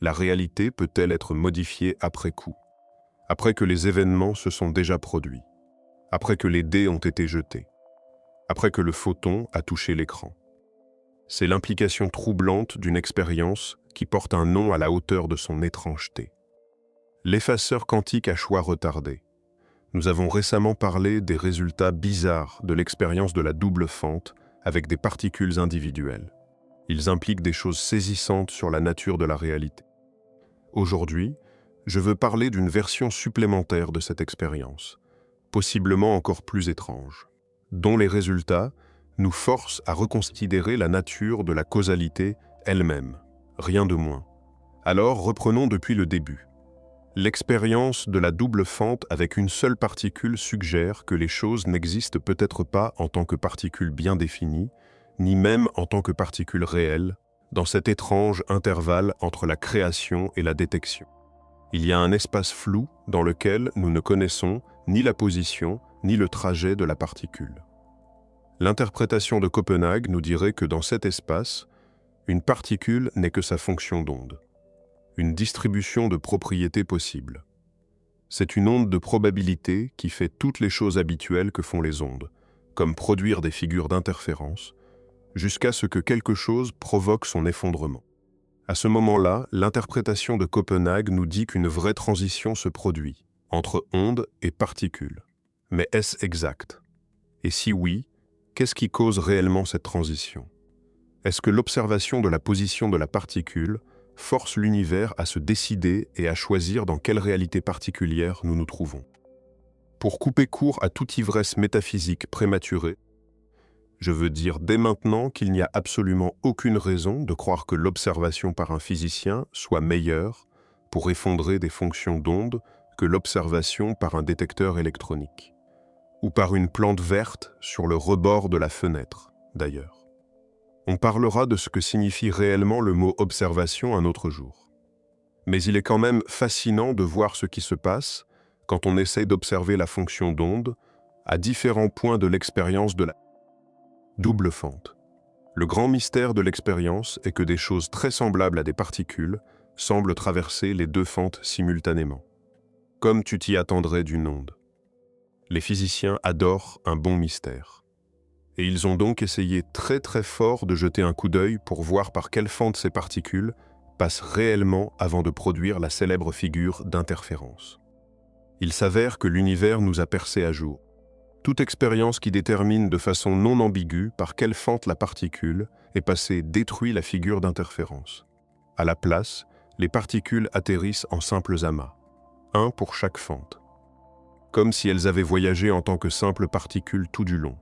La réalité peut-elle être modifiée après coup, après que les événements se sont déjà produits, après que les dés ont été jetés, après que le photon a touché l'écran? C'est l'implication troublante d'une expérience qui porte un nom à la hauteur de son étrangeté. L'effaceur quantique à choix retardé. Nous avons récemment parlé des résultats bizarres de l'expérience de la double fente avec des particules individuelles. Ils impliquent des choses saisissantes sur la nature de la réalité. Aujourd'hui, je veux parler d'une version supplémentaire de cette expérience, possiblement encore plus étrange, dont les résultats nous forcent à reconsidérer la nature de la causalité elle-même, rien de moins. Alors reprenons depuis le début. L'expérience de la double fente avec une seule particule suggère que les choses n'existent peut-être pas en tant que particules bien définies, ni même en tant que particules réelles, dans cet étrange intervalle entre la création et la détection. Il y a un espace flou dans lequel nous ne connaissons ni la position ni le trajet de la particule. L'interprétation de Copenhague nous dirait que dans cet espace, une particule n'est que sa fonction d'onde, une distribution de propriétés possibles. C'est une onde de probabilité qui fait toutes les choses habituelles que font les ondes, comme produire des figures d'interférence, jusqu'à ce que quelque chose provoque son effondrement. À ce moment-là, l'interprétation de Copenhague nous dit qu'une vraie transition se produit entre onde et particule. Mais est-ce exact? Et si oui, qu'est-ce qui cause réellement cette transition? Est-ce que l'observation de la position de la particule force l'univers à se décider et à choisir dans quelle réalité particulière nous nous trouvons? Pour couper court à toute ivresse métaphysique prématurée, je veux dire dès maintenant qu'il n'y a absolument aucune raison de croire que l'observation par un physicien soit meilleure pour effondrer des fonctions d'onde que l'observation par un détecteur électronique, ou par une plante verte sur le rebord de la fenêtre, d'ailleurs. On parlera de ce que signifie réellement le mot « observation » un autre jour. Mais il est quand même fascinant de voir ce qui se passe quand on essaie d'observer la fonction d'onde à différents points de l'expérience de la double fente. Le grand mystère de l'expérience est que des choses très semblables à des particules semblent traverser les deux fentes simultanément, comme tu t'y attendrais d'une onde. Les physiciens adorent un bon mystère. Et ils ont donc essayé très très fort de jeter un coup d'œil pour voir par quelle fente ces particules passent réellement avant de produire la célèbre figure d'interférence. Il s'avère que l'univers nous a percé à jour. Toute expérience qui détermine de façon non ambiguë par quelle fente la particule est passée détruit la figure d'interférence. À la place, les particules atterrissent en simples amas, un pour chaque fente, comme si elles avaient voyagé en tant que simples particules tout du long.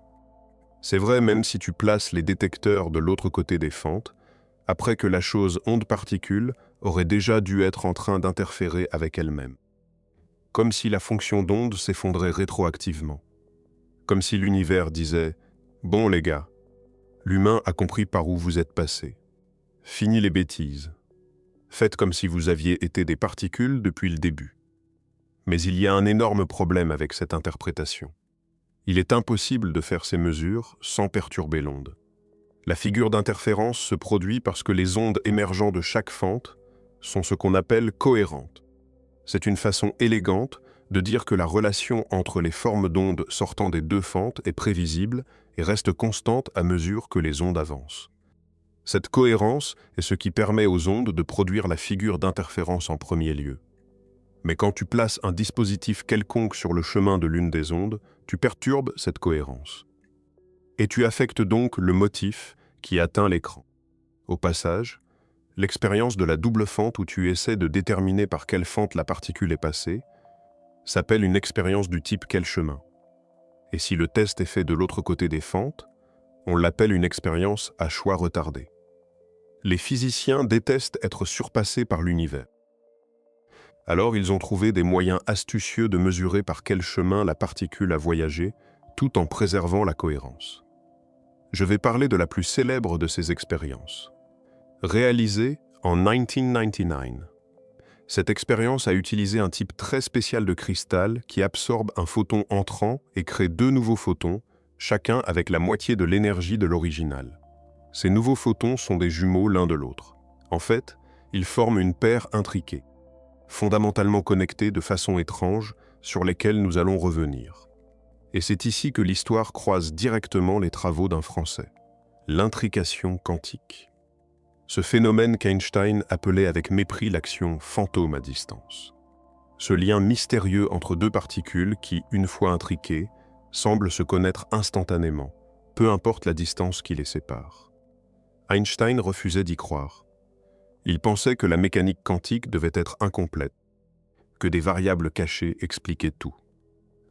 C'est vrai même si tu places les détecteurs de l'autre côté des fentes, après que la chose onde-particule aurait déjà dû être en train d'interférer avec elle-même. Comme si la fonction d'onde s'effondrait rétroactivement. Comme si l'univers disait « Bon les gars, l'humain a compris par où vous êtes passés. Fini les bêtises. Faites comme si vous aviez été des particules depuis le début. » Mais il y a un énorme problème avec cette interprétation. Il est impossible de faire ces mesures sans perturber l'onde. La figure d'interférence se produit parce que les ondes émergeant de chaque fente sont ce qu'on appelle cohérentes. C'est une façon élégante de dire que la relation entre les formes d'ondes sortant des deux fentes est prévisible et reste constante à mesure que les ondes avancent. Cette cohérence est ce qui permet aux ondes de produire la figure d'interférence en premier lieu. Mais quand tu places un dispositif quelconque sur le chemin de l'une des ondes, tu perturbes cette cohérence. Et tu affectes donc le motif qui atteint l'écran. Au passage, l'expérience de la double fente où tu essaies de déterminer par quelle fente la particule est passée s'appelle une expérience du type quel chemin. Et si le test est fait de l'autre côté des fentes, on l'appelle une expérience à choix retardé. Les physiciens détestent être surpassés par l'univers. Alors ils ont trouvé des moyens astucieux de mesurer par quel chemin la particule a voyagé, tout en préservant la cohérence. Je vais parler de la plus célèbre de ces expériences. Réalisée en 1999. Cette expérience a utilisé un type très spécial de cristal qui absorbe un photon entrant et crée deux nouveaux photons, chacun avec la moitié de l'énergie de l'original. Ces nouveaux photons sont des jumeaux l'un de l'autre. En fait, Ils forment une paire intriquée, fondamentalement connectée de façon étrange, sur lesquelles nous allons revenir. Et c'est ici que l'histoire croise directement les travaux d'un Français, l'intrication quantique. Ce phénomène qu'Einstein appelait avec mépris l'action fantôme à distance. Ce lien mystérieux entre deux particules qui, une fois intriquées, semblent se connaître instantanément, peu importe la distance qui les sépare. Einstein refusait d'y croire. Il pensait que la mécanique quantique devait être incomplète, que des variables cachées expliquaient tout.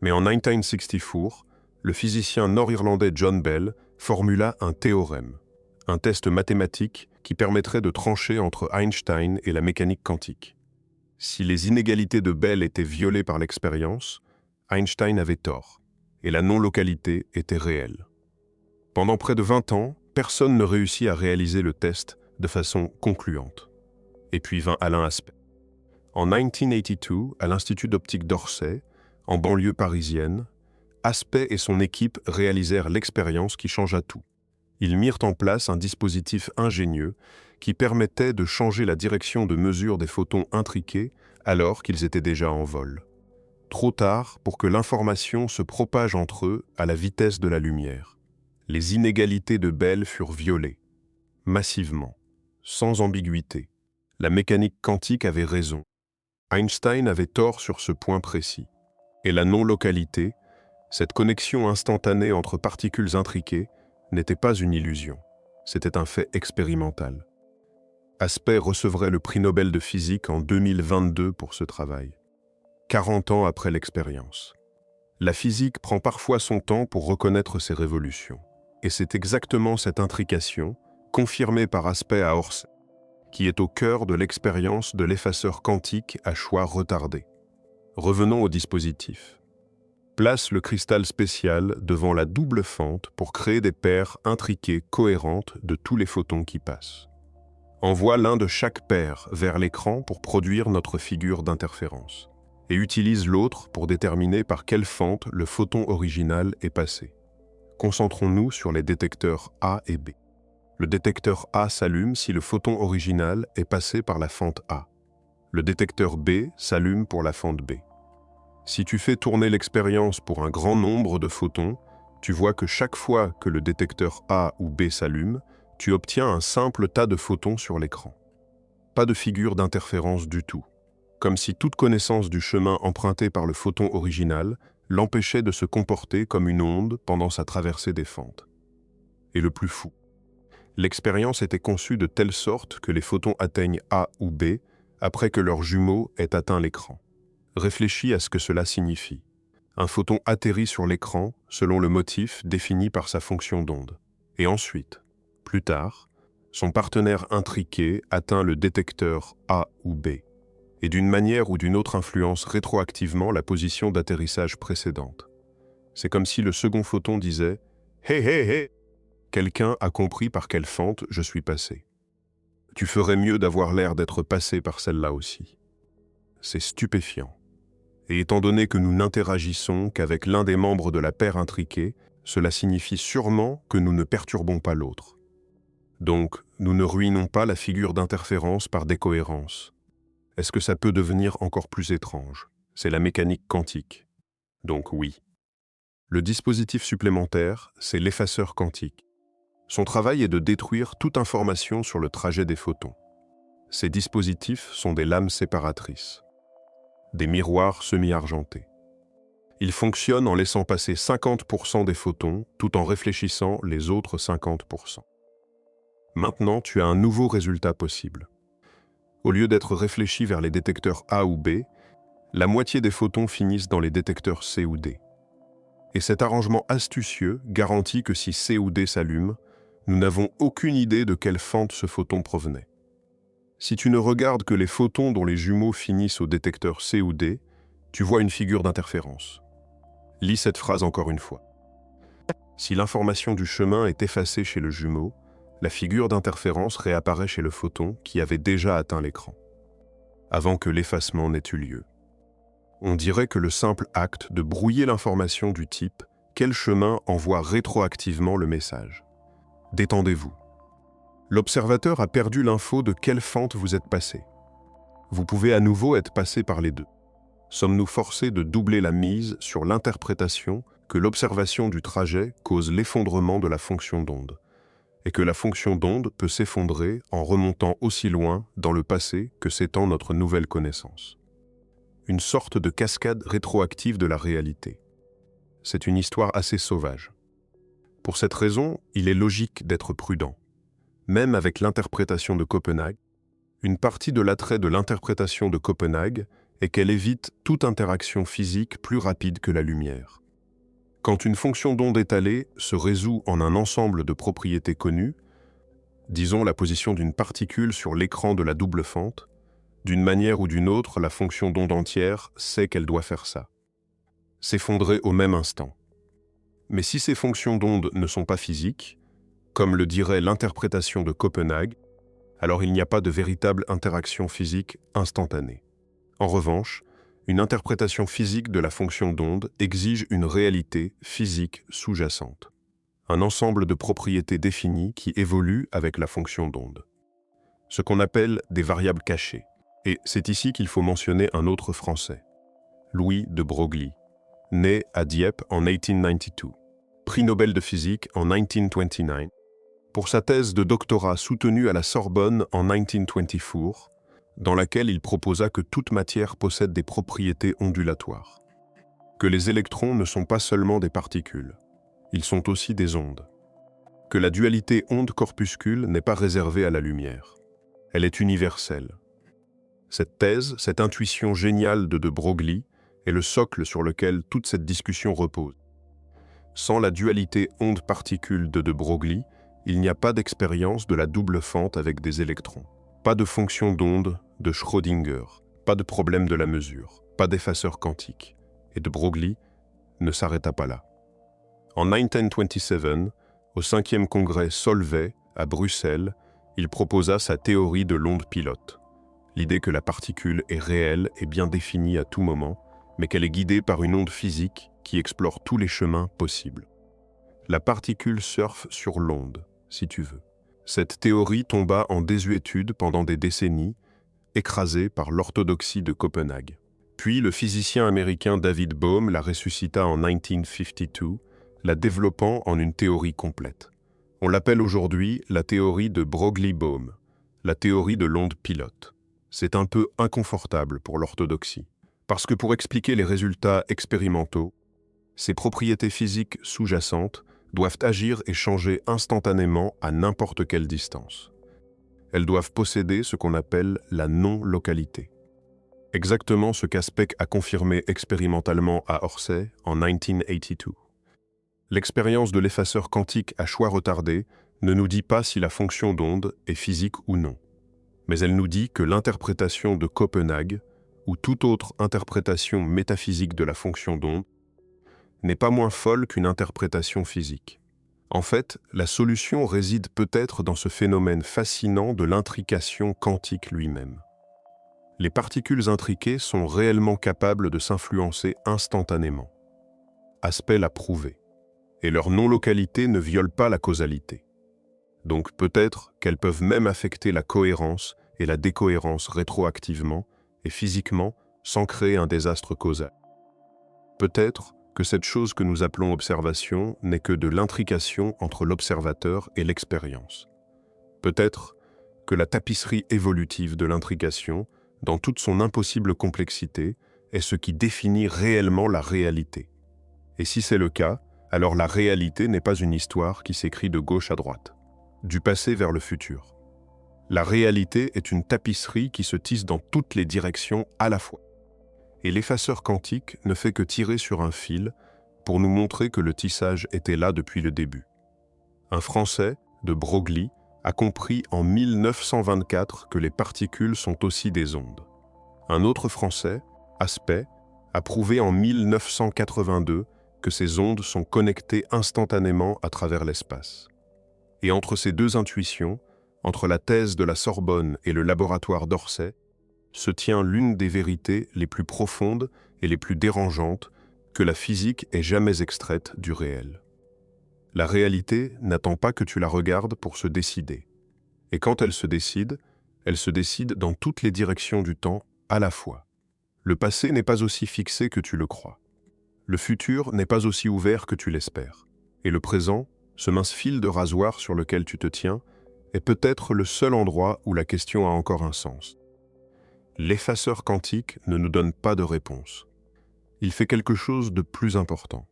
Mais en 1964, le physicien nord-irlandais John Bell formula un théorème, un test mathématique qui permettrait de trancher entre Einstein et la mécanique quantique. Si les inégalités de Bell étaient violées par l'expérience, Einstein avait tort, et la non-localité était réelle. Pendant près de 20 ans, personne ne réussit à réaliser le test de façon concluante. Et puis vint Alain Aspect. En 1982, à l'Institut d'optique d'Orsay, en banlieue parisienne, Aspect et son équipe réalisèrent l'expérience qui changea tout. Ils mirent en place un dispositif ingénieux qui permettait de changer la direction de mesure des photons intriqués alors qu'ils étaient déjà en vol. Trop tard pour que l'information se propage entre eux à la vitesse de la lumière. Les inégalités de Bell furent violées, massivement, sans ambiguïté. La mécanique quantique avait raison. Einstein avait tort sur ce point précis. Et la non-localité, cette connexion instantanée entre particules intriquées, n'était pas une illusion. C'était un fait expérimental. Aspect recevrait le prix Nobel de physique en 2022 pour ce travail, 40 ans après l'expérience. La physique prend parfois son temps pour reconnaître ses révolutions. Et c'est exactement cette intrication, confirmée par Aspect à Orsay, qui est au cœur de l'expérience de l'effaceur quantique à choix retardé. Revenons au dispositif. Place le cristal spécial devant la double fente pour créer des paires intriquées cohérentes de tous les photons qui passent. Envoie l'un de chaque paire vers l'écran pour produire notre figure d'interférence et utilise l'autre pour déterminer par quelle fente le photon original est passé. Concentrons-nous sur les détecteurs A et B. Le détecteur A s'allume si le photon original est passé par la fente A. Le détecteur B s'allume pour la fente B. Si tu fais tourner l'expérience pour un grand nombre de photons, tu vois que chaque fois que le détecteur A ou B s'allume, tu obtiens un simple tas de photons sur l'écran. Pas de figure d'interférence du tout, comme si toute connaissance du chemin emprunté par le photon original l'empêchait de se comporter comme une onde pendant sa traversée des fentes. Et le plus fou, l'expérience était conçue de telle sorte que les photons atteignent A ou B après que leur jumeau ait atteint l'écran. Réfléchis à ce que cela signifie. Un photon atterrit sur l'écran selon le motif défini par sa fonction d'onde. Et ensuite, plus tard, son partenaire intriqué atteint le détecteur A ou B, et d'une manière ou d'une autre influence rétroactivement la position d'atterrissage précédente. C'est comme si le second photon disait « Hé hé hé !» Quelqu'un a compris par quelle fente je suis passé. Tu ferais mieux d'avoir l'air d'être passé par celle-là aussi. C'est stupéfiant. Et étant donné que nous n'interagissons qu'avec l'un des membres de la paire intriquée, cela signifie sûrement que nous ne perturbons pas l'autre. Donc, nous ne ruinons pas la figure d'interférence par décohérence. Est-ce que ça peut devenir encore plus étrange? C'est la mécanique quantique. Donc oui. Le dispositif supplémentaire, c'est l'effaceur quantique. Son travail est de détruire toute information sur le trajet des photons. Ces dispositifs sont des lames séparatrices, des miroirs semi-argentés. Ils fonctionnent en laissant passer 50% des photons tout en réfléchissant les autres 50%. Maintenant, tu as un nouveau résultat possible. Au lieu d'être réfléchis vers les détecteurs A ou B, la moitié des photons finissent dans les détecteurs C ou D. Et cet arrangement astucieux garantit que si C ou D s'allument, nous n'avons aucune idée de quelle fente ce photon provenait. Si tu ne regardes que les photons dont les jumeaux finissent au détecteur C ou D, tu vois une figure d'interférence. Lis cette phrase encore une fois. Si l'information du chemin est effacée chez le jumeau, la figure d'interférence réapparaît chez le photon qui avait déjà atteint l'écran, avant que l'effacement n'ait eu lieu. On dirait que le simple acte de brouiller l'information du type « quel chemin envoie rétroactivement le message ?» Détendez-vous. L'observateur a perdu l'info de quelle fente vous êtes passé. Vous pouvez à nouveau être passé par les deux. Sommes-nous forcés de doubler la mise sur l'interprétation que l'observation du trajet cause l'effondrement de la fonction d'onde, et que la fonction d'onde peut s'effondrer en remontant aussi loin dans le passé que s'étend notre nouvelle connaissance. Une sorte de cascade rétroactive de la réalité. C'est une histoire assez sauvage. Pour cette raison, il est logique d'être prudent. Même avec l'interprétation de Copenhague, une partie de l'attrait de l'interprétation de Copenhague est qu'elle évite toute interaction physique plus rapide que la lumière. Quand une fonction d'onde étalée se résout en un ensemble de propriétés connues, disons la position d'une particule sur l'écran de la double fente, d'une manière ou d'une autre, la fonction d'onde entière sait qu'elle doit faire ça. S'effondrer au même instant. Mais si ces fonctions d'onde ne sont pas physiques, comme le dirait l'interprétation de Copenhague, alors il n'y a pas de véritable interaction physique instantanée. En revanche, une interprétation physique de la fonction d'onde exige une réalité physique sous-jacente, un ensemble de propriétés définies qui évoluent avec la fonction d'onde. Ce qu'on appelle des variables cachées. Et c'est ici qu'il faut mentionner un autre Français, Louis de Broglie, né à Dieppe en 1892, prix Nobel de physique en 1929, pour sa thèse de doctorat soutenue à la Sorbonne en 1924, dans laquelle il proposa que toute matière possède des propriétés ondulatoires, que les électrons ne sont pas seulement des particules, ils sont aussi des ondes, que la dualité onde-corpuscule n'est pas réservée à la lumière, elle est universelle. Cette thèse, cette intuition géniale de Broglie, est le socle sur lequel toute cette discussion repose. Sans la dualité onde-particule de Broglie, il n'y a pas d'expérience de la double fente avec des électrons. Pas de fonction d'onde de Schrödinger, pas de problème de la mesure, pas d'effaceur quantique. Et de Broglie ne s'arrêta pas là. En 1927, au 5e congrès Solvay, à Bruxelles, il proposa sa théorie de l'onde pilote. L'idée que la particule est réelle et bien définie à tout moment, mais qu'elle est guidée par une onde physique qui explore tous les chemins possibles. La particule surfe sur l'onde, si tu veux. Cette théorie tomba en désuétude pendant des décennies, écrasée par l'orthodoxie de Copenhague. Puis le physicien américain David Bohm la ressuscita en 1952, la développant en une théorie complète. On l'appelle aujourd'hui la théorie de Broglie-Bohm, la théorie de l'onde pilote. C'est un peu inconfortable pour l'orthodoxie, parce que pour expliquer les résultats expérimentaux, ces propriétés physiques sous-jacentes doivent agir et changer instantanément à n'importe quelle distance. Elles doivent posséder ce qu'on appelle la non-localité. Exactement ce qu'Aspect a confirmé expérimentalement à Orsay en 1982. L'expérience de l'effaceur quantique à choix retardé ne nous dit pas si la fonction d'onde est physique ou non. Mais elle nous dit que l'interprétation de Copenhague, ou toute autre interprétation métaphysique de la fonction d'onde, n'est pas moins folle qu'une interprétation physique. En fait, la solution réside peut-être dans ce phénomène fascinant de l'intrication quantique lui-même. Les particules intriquées sont réellement capables de s'influencer instantanément. Aspect l'a prouvé. Et leur non-localité ne viole pas la causalité. Donc peut-être qu'elles peuvent même affecter la cohérence et la décohérence rétroactivement et physiquement sans créer un désastre causal. Peut-être que cette chose que nous appelons observation n'est que de l'intrication entre l'observateur et l'expérience. Peut-être que la tapisserie évolutive de l'intrication, dans toute son impossible complexité, est ce qui définit réellement la réalité. Et si c'est le cas, alors la réalité n'est pas une histoire qui s'écrit de gauche à droite, du passé vers le futur. La réalité est une tapisserie qui se tisse dans toutes les directions à la fois. Et l'effaceur quantique ne fait que tirer sur un fil pour nous montrer que le tissage était là depuis le début. Un Français, de Broglie, a compris en 1924 que les particules sont aussi des ondes. Un autre Français, Aspect, a prouvé en 1982 que ces ondes sont connectées instantanément à travers l'espace. Et entre ces deux intuitions, entre la thèse de la Sorbonne et le laboratoire d'Orsay, se tient l'une des vérités les plus profondes et les plus dérangeantes que la physique ait jamais extraites du réel. La réalité n'attend pas que tu la regardes pour se décider. Et quand elle se décide dans toutes les directions du temps à la fois. Le passé n'est pas aussi fixé que tu le crois. Le futur n'est pas aussi ouvert que tu l'espères. Et le présent, ce mince fil de rasoir sur lequel tu te tiens, est peut-être le seul endroit où la question a encore un sens. L'effaceur quantique ne nous donne pas de réponse. Il fait quelque chose de plus important.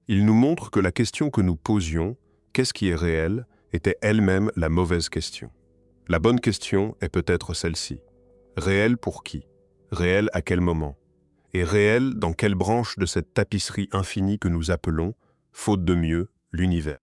Il nous montre que la question que nous posions, qu'est-ce qui est réel, était elle-même la mauvaise question. La bonne question est peut-être celle-ci. Réel pour qui? Réel à quel moment? Et réel dans quelle branche de cette tapisserie infinie que nous appelons, faute de mieux, l'univers?